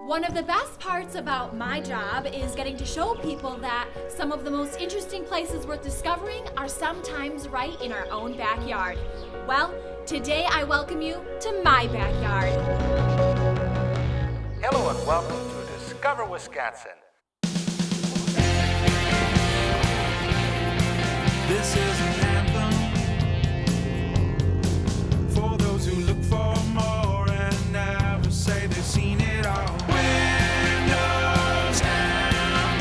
One of the best parts about my job is getting to show people that some of the most interesting places worth discovering are sometimes right in our own backyard. Well, today I welcome you to my backyard. Hello and welcome to Discover Wisconsin. This is an anthem for those who look for more and never say they've seen it all. Windows down,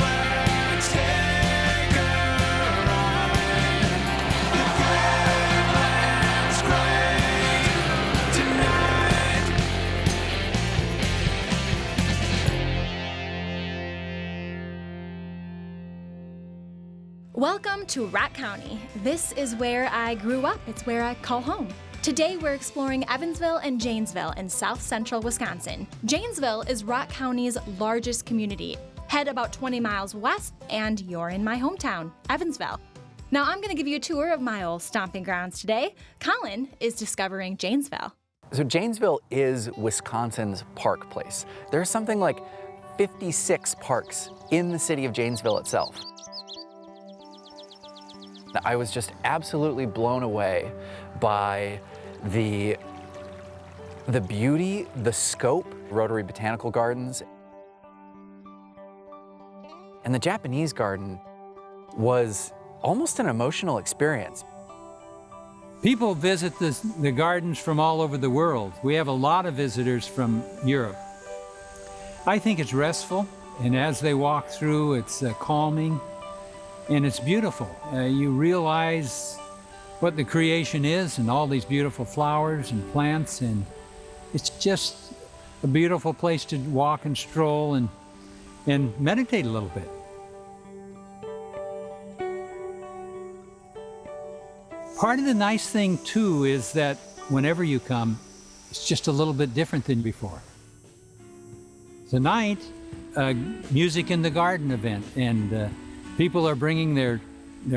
let's take a ride. The good land's great tonight. Welcome to Rock County. This is where I grew up. It's where I call home. Today we're exploring Evansville and Janesville in south central Wisconsin. Janesville is Rock County's largest community. Head about 20 miles west and you're in my hometown, Evansville. Now I'm gonna give you a tour of my old stomping grounds today. Collin is discovering Janesville. So Janesville is Wisconsin's park place. There's something like 56 parks in the city of Janesville itself. I was just absolutely blown away by the beauty, the scope, Rotary Botanical Gardens. And the Japanese garden was almost an emotional experience. People visit the gardens from all over the world. We have a lot of visitors from Europe. I think it's restful, and as they walk through, it's calming. And it's beautiful. You realize what the creation is and all these beautiful flowers and plants, and it's just a beautiful place to walk and stroll and meditate a little bit. Part of the nice thing too is that whenever you come, it's just a little bit different than before. Tonight, Music in the Garden event, and people are bringing their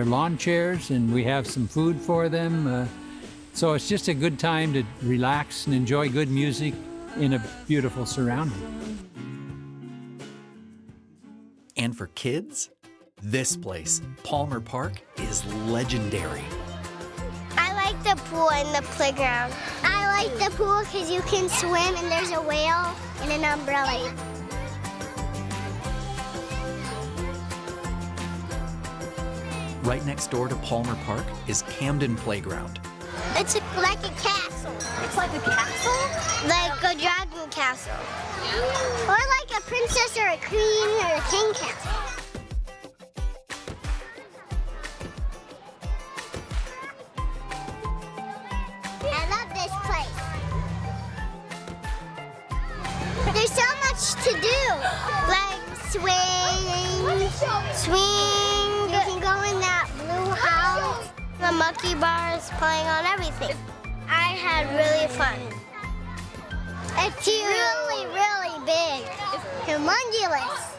lawn chairs, and we have some food for them. So it's just a good time to relax and enjoy good music in a beautiful surrounding. And for kids, this place, Palmer Park, is legendary. I like the pool and the playground. I like the pool because you can swim and there's a whale and an umbrella. Right next door to Palmer Park is Camden Playground. It's like a castle. It's like a castle? Like a dragon castle. Or like a princess or a queen or a king castle. I love this place. There's so much to do. Like swing. You can go in that blue house. The monkey bars playing on everything. I had really fun. It's really, really big. Humongous.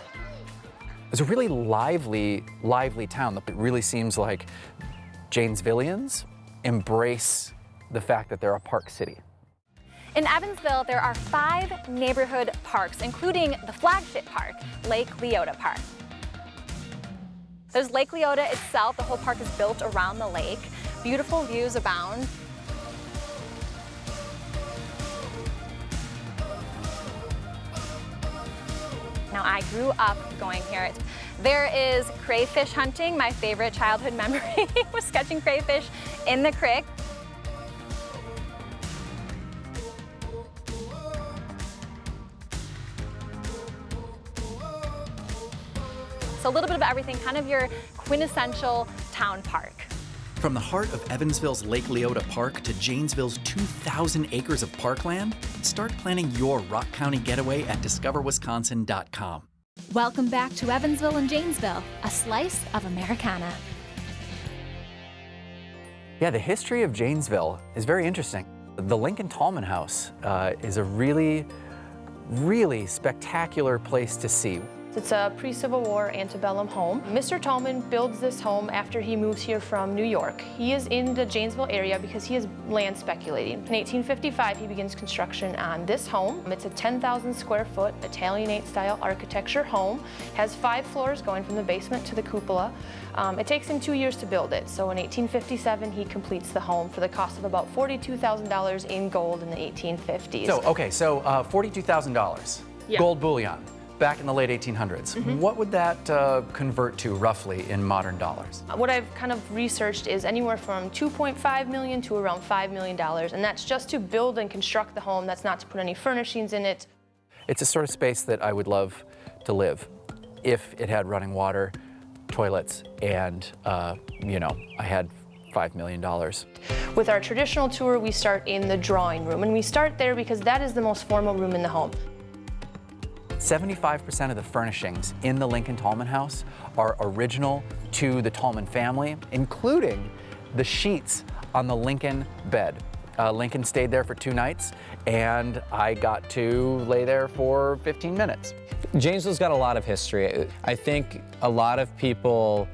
It's a really lively town. It really seems like Janesvillians embrace the fact that they're a park city. In Evansville, there are 5 neighborhood parks, including the flagship park, Lake Leota Park. There's Lake Leota itself. The whole park is built around the lake. Beautiful views abound. Now, I grew up going here. There is crayfish hunting. My favorite childhood memory was catching crayfish in the creek. So a little bit of everything, kind of your quintessential town park. From the heart of Evansville's Lake Leota Park to Janesville's 2,000 acres of parkland, start planning your Rock County getaway at discoverwisconsin.com. Welcome back to Evansville and Janesville, a slice of Americana. Yeah, the history of Janesville is very interesting. The Lincoln Tallman House is a really spectacular place to see. It's a pre-Civil War antebellum home. Mr. Tallman builds this home after he moves here from New York. He is in the Janesville area because he is land speculating. In 1855, he begins construction on this home. It's a 10,000 square foot Italianate style architecture home. Has 5 floors going from the basement to the cupola. It takes him 2 years to build it. So in 1857, he completes the home for the cost of about $42,000 in gold in the 1850s. So, okay, so $42,000, Yeah. gold bullion, back in the late 1800s. What would that convert to roughly in modern dollars? What I've kind of researched is anywhere from $2.5 million to around $5 million, and that's just to build and construct the home. That's not to put any furnishings in it. It's a sort of space that I would love to live if it had running water, toilets, and, you know, I had $5 million. With our traditional tour, we start in the drawing room, and we start there because that is the most formal room in the home. 75% of the furnishings in the Lincoln Tallman House are original to the Tallman family, including the sheets on the Lincoln bed. Lincoln stayed there for 2 nights, and I got to lay there for 15 minutes. Janesville's got a lot of history. I think a lot of people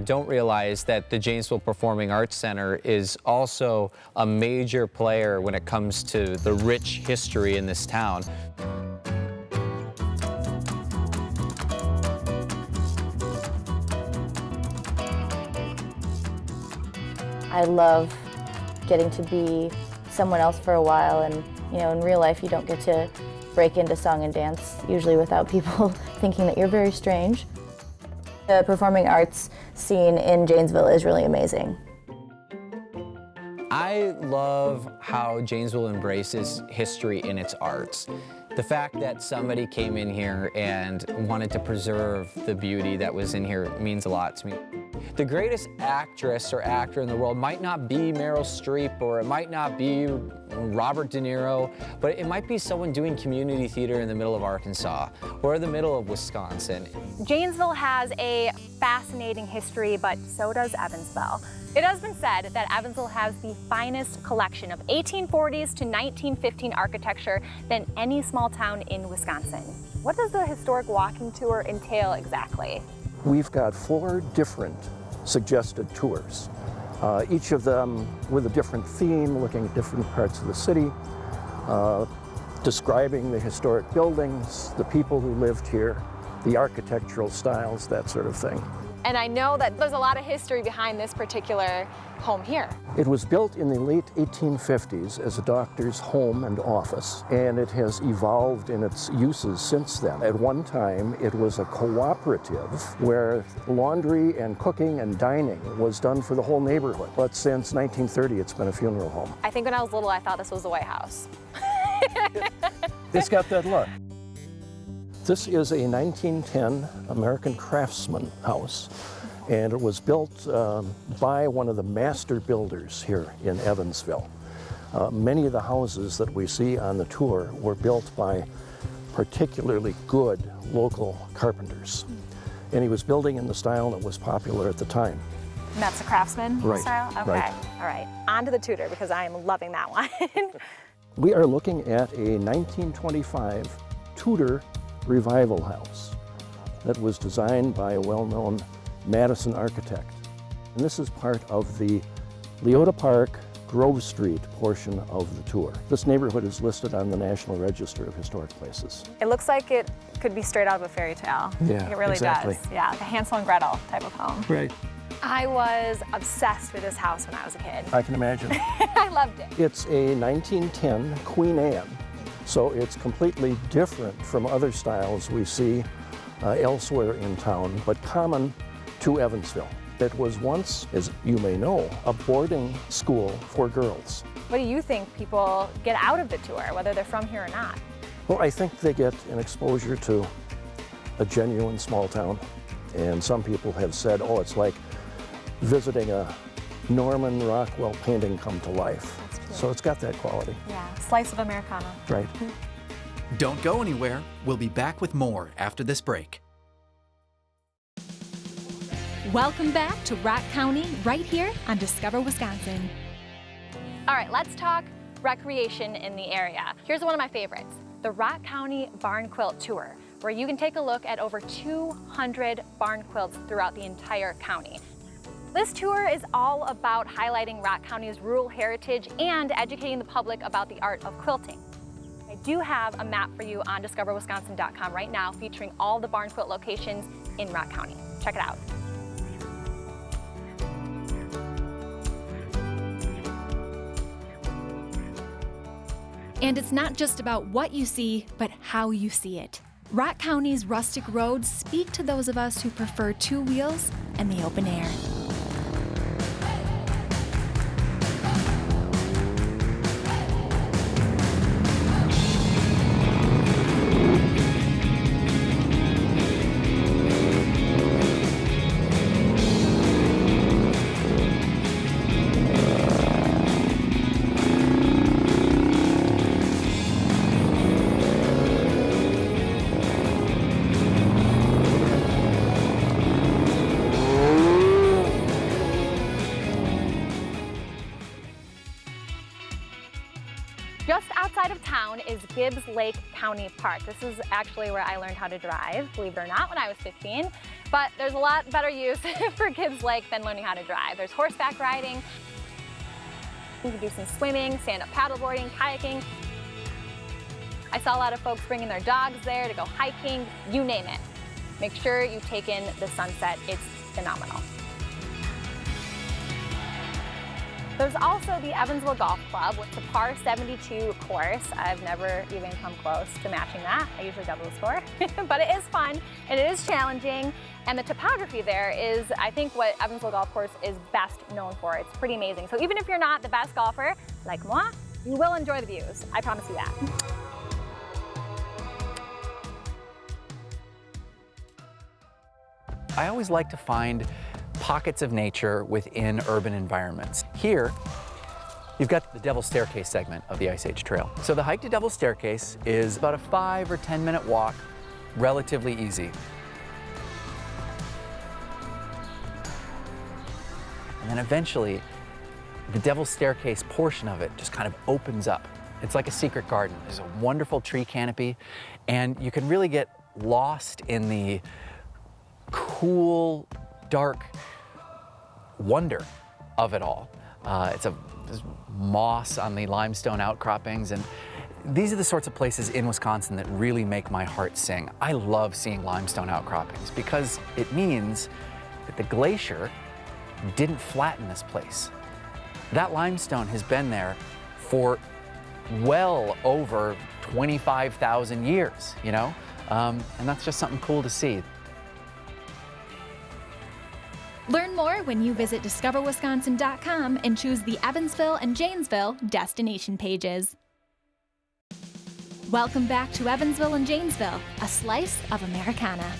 don't realize that the Janesville Performing Arts Center is also a major player when it comes to the rich history in this town. I love getting to be someone else for a while, and you know, in real life you don't get to break into song and dance, usually without people thinking that you're very strange. The performing arts scene in Janesville is really amazing. I love how Janesville embraces history in its arts. The fact that somebody came in here and wanted to preserve the beauty that was in here means a lot to me. The greatest actress or actor in the world might not be Meryl Streep, or it might not be Robert De Niro, but it might be someone doing community theater in the middle of Arkansas or the middle of Wisconsin. Janesville has a fascinating history, but so does Evansville. It has been said that Evansville has the finest collection of 1840s to 1915 architecture than any small town in Wisconsin. What does the historic walking tour entail exactly? We've got 4 different suggested tours, each of them with a different theme, looking at different parts of the city, describing the historic buildings, the people who lived here, the architectural styles, that sort of thing. And I know that there's a lot of history behind this particular home here. It was built in the late 1850s as a doctor's home and office, and it has evolved in its uses since then. At one time, it was a cooperative where laundry and cooking and dining was done for the whole neighborhood. But since 1930, it's been a funeral home. I think when I was little, I thought this was the White House. It's got that look. This is a 1910 American craftsman house, and it was built by one of the master builders here in Evansville. Many of the houses that we see on the tour were built by particularly good local carpenters. And he was building in the style that was popular at the time. And that's a craftsman style? Okay, right. All right. On to the Tudor, because I am loving that one. We are looking at a 1925 Tudor revival house that was designed by a well-known Madison architect. And this is part of the Leota Park, Grove Street portion of the tour. This neighborhood is listed on the National Register of Historic Places. It looks like it could be straight out of a fairy tale. Yeah, it really exactly. does. Yeah, like a Hansel and Gretel type of home. Right. I was obsessed with this house when I was a kid. I can imagine. I loved it. It's a 1910 Queen Anne, so it's completely different from other styles we see elsewhere in town, but common to Evansville. It was once, as you may know, a boarding school for girls. What do you think people get out of the tour, whether they're from here or not? Well, I think they get an exposure to a genuine small town, and some people have said, oh, it's like visiting a Norman Rockwell painting come to life. So it's got that quality. Yeah, Slice of Americana. Right. Don't go anywhere. We'll be back with more after this break. Welcome back to Rock County, right here on Discover Wisconsin. All right, let's talk recreation in the area. Here's one of my favorites, the Rock County Barn Quilt Tour. where you can take a look at over 200 barn quilts throughout the entire county. This tour is all about highlighting Rock County's rural heritage and educating the public about the art of quilting. I do have a map for you on discoverwisconsin.com right now featuring all the barn quilt locations in Rock County. Check it out. And it's not just about what you see, but how you see it. Rock County's rustic roads speak to those of us who prefer two wheels and the open air. Just outside of town is Gibbs Lake County Park. This is actually where I learned how to drive, believe it or not, when I was 15. But there's a lot better use for Gibbs Lake than learning how to drive. There's horseback riding, you can do some swimming, stand-up paddleboarding, kayaking. I saw a lot of folks bringing their dogs there to go hiking, you name it. Make sure you take in the sunset, it's phenomenal. There's also the Evansville Golf Club with the par 72 course. I've never even come close to matching that. I usually double the score, but it is fun and it is challenging. And the topography there is, I think, what Evansville Golf Course is best known for. It's pretty amazing. So even if you're not the best golfer, like moi, you will enjoy the views. I promise you that. I always like to find pockets of nature within urban environments. Here, you've got the Devil's Staircase segment of the Ice Age Trail. So the hike to Devil's Staircase is about a 5 or 10 minute walk, relatively easy. And then eventually, the Devil's Staircase portion of it just kind of opens up. It's like a secret garden. There's a wonderful tree canopy, and you can really get lost in the cool, dark wonder of it all. There's moss on the limestone outcroppings, and these are the sorts of places in Wisconsin that really make my heart sing. I love seeing limestone outcroppings because it means that the glacier didn't flatten this place. That limestone has been there for well over 25,000 years, you know? And that's just something cool to see. Learn more when you visit discoverwisconsin.com and choose the Evansville and Janesville destination pages. Welcome back to Evansville and Janesville, a slice of Americana.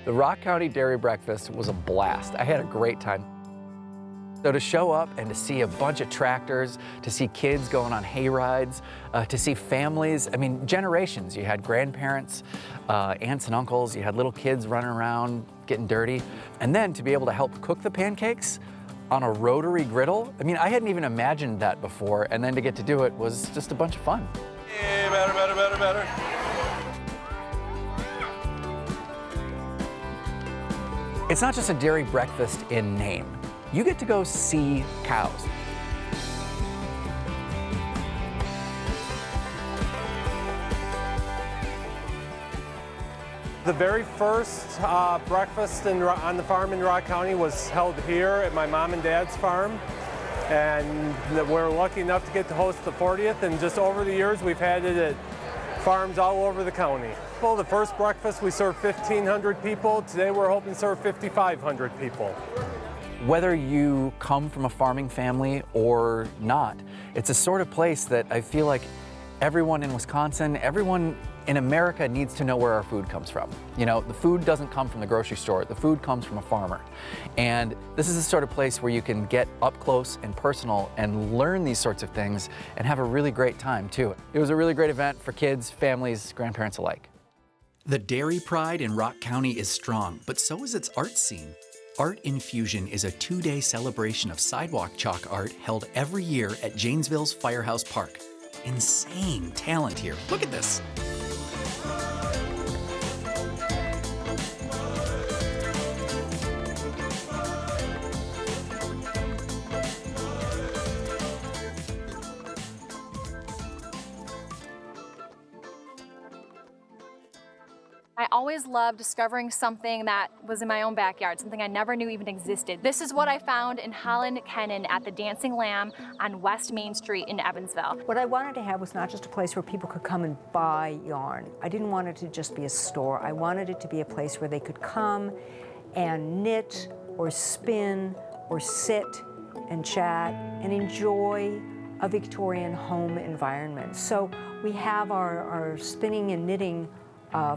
The Rock County Dairy Breakfast was a blast. I had a great time. So to show up and to see a bunch of tractors, to see kids going on hay rides, to see families, I mean, generations. You had grandparents, aunts and uncles, you had little kids running around, getting dirty. And then to be able to help cook the pancakes on a rotary griddle, I mean, I hadn't even imagined that before, and then to get to do it was just a bunch of fun. Hey, better, better, better, better. It's not just a dairy breakfast in name. You get to go see cows. The very first breakfast on the farm in Rock County was held here at my mom and dad's farm. And we're lucky enough to get to host the 40th, and just over the years we've had it at farms all over the county. Well, the first breakfast we served 1,500 people. Today we're hoping to serve 5,500 people. Whether you come from a farming family or not, it's a sort of place that I feel like everyone in Wisconsin, everyone in America needs to know where our food comes from. You know, the food doesn't come from the grocery store, the food comes from a farmer. And this is the sort of place where you can get up close and personal and learn these sorts of things and have a really great time too. It was a really great event for kids, families, grandparents alike. The dairy pride in Rock County is strong, but so is its art scene. Art Infusion is a 2-day celebration of sidewalk chalk art held every year at Janesville's Firehouse Park. Insane talent here. Look at this. I always loved discovering something that was in my own backyard, something I never knew even existed. This is what I found in Collin at the Dancing Lamb on West Main Street in Evansville. What I wanted to have was not just a place where people could come and buy yarn. I didn't want it to just be a store. I wanted it to be a place where they could come and knit or spin or sit and chat and enjoy a Victorian home environment. So we have our spinning and knitting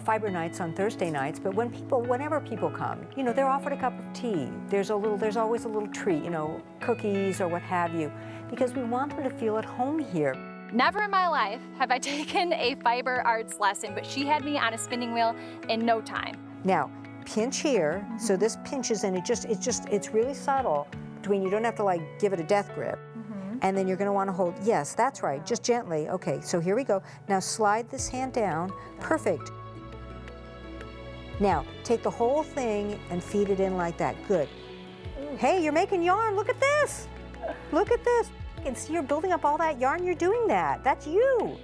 fiber nights on Thursday nights, but whenever people come, you know, they're offered a cup of tea. There's always a little treat, you know, cookies or what have you, because we want them to feel at home here. Never in my life have I taken a fiber arts lesson, but she had me on a spinning wheel in no time. Now, pinch here, so this pinches and it's really subtle between, you don't have to like give it a death grip. And then you're going to want to hold, yes, that's right, just gently. Okay, so here we go. Now slide this hand down, perfect. Now, take the whole thing and feed it in like that, good. Hey, you're making yarn, look at this. Look at this. And see, you're building up all that yarn, you're doing that. That's you.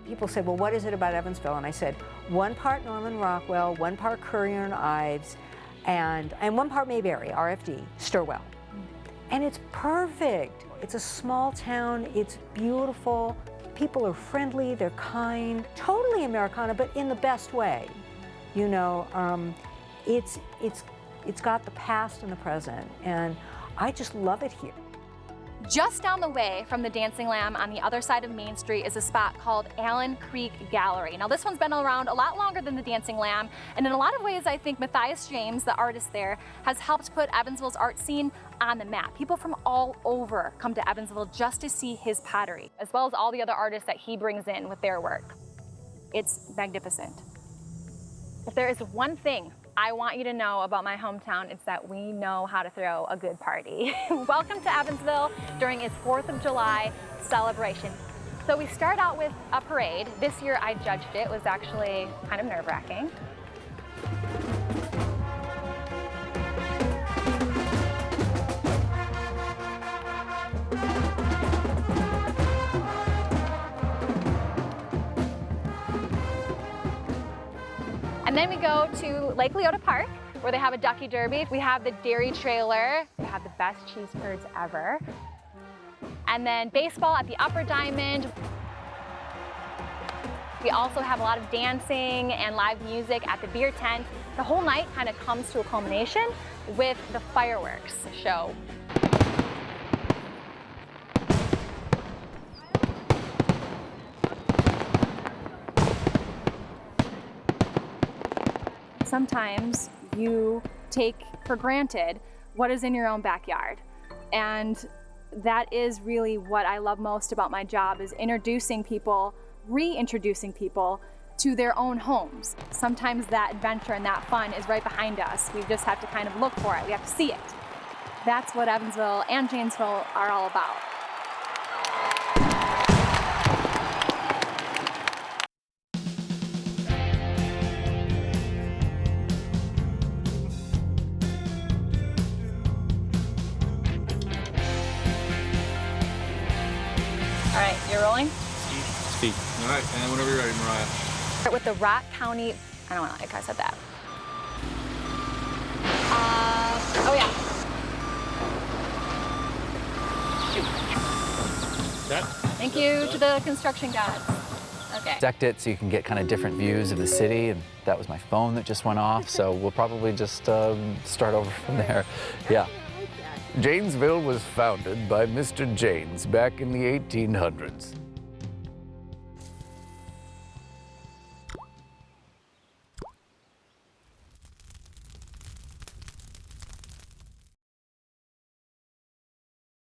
People said, well, what is it about Evansville? And I said, 1 part Norman Rockwell, 1 part Currier and Ives, and 1 part Mayberry, RFD, Stirwell. And it's perfect. It's a small town, it's beautiful, people are friendly, they're kind, totally Americana, but in the best way. You know, it's got the past and the present, and I just love it here. Just down the way from the Dancing Lamb on the other side of Main Street is a spot called Allen Creek Gallery. Now this one's been around a lot longer than the Dancing Lamb, and in a lot of ways I think Matthias James, the artist there, has helped put Evansville's art scene on the map. People from all over come to Evansville just to see his pottery, as well as all the other artists that he brings in with their work. It's magnificent. If there is one thing I want you to know about my hometown, it's that we know how to throw a good party. Welcome to Evansville during its 4th of July celebration. So we start out with a parade. This year I judged it. It was actually kind of nerve-wracking. And then we go to Lake Leota Park, where they have a ducky derby. We have the dairy trailer. We have the best cheese curds ever. And then baseball at the Upper Diamond. We also have a lot of dancing and live music at the beer tent. The whole night kind of comes to a culmination with the fireworks show. Sometimes you take for granted what is in your own backyard. And that is really what I love most about my job, is introducing people, reintroducing people to their own homes. Sometimes that adventure and that fun is right behind us. We just have to kind of look for it. We have to see it. That's what Evansville and Janesville are all about. All right, you're rolling? Speak. All right, and whenever you're ready, Mariah. Start with the Rock County, I don't know if I said that. Oh yeah. Shoot. That? Thank you to the construction gods. Okay. Decked it so you can get kind of different views of the city, and that was my phone that just went off, so we'll probably just start over from there. Yeah. Janesville was founded by Mr. Janes back in the 1800s.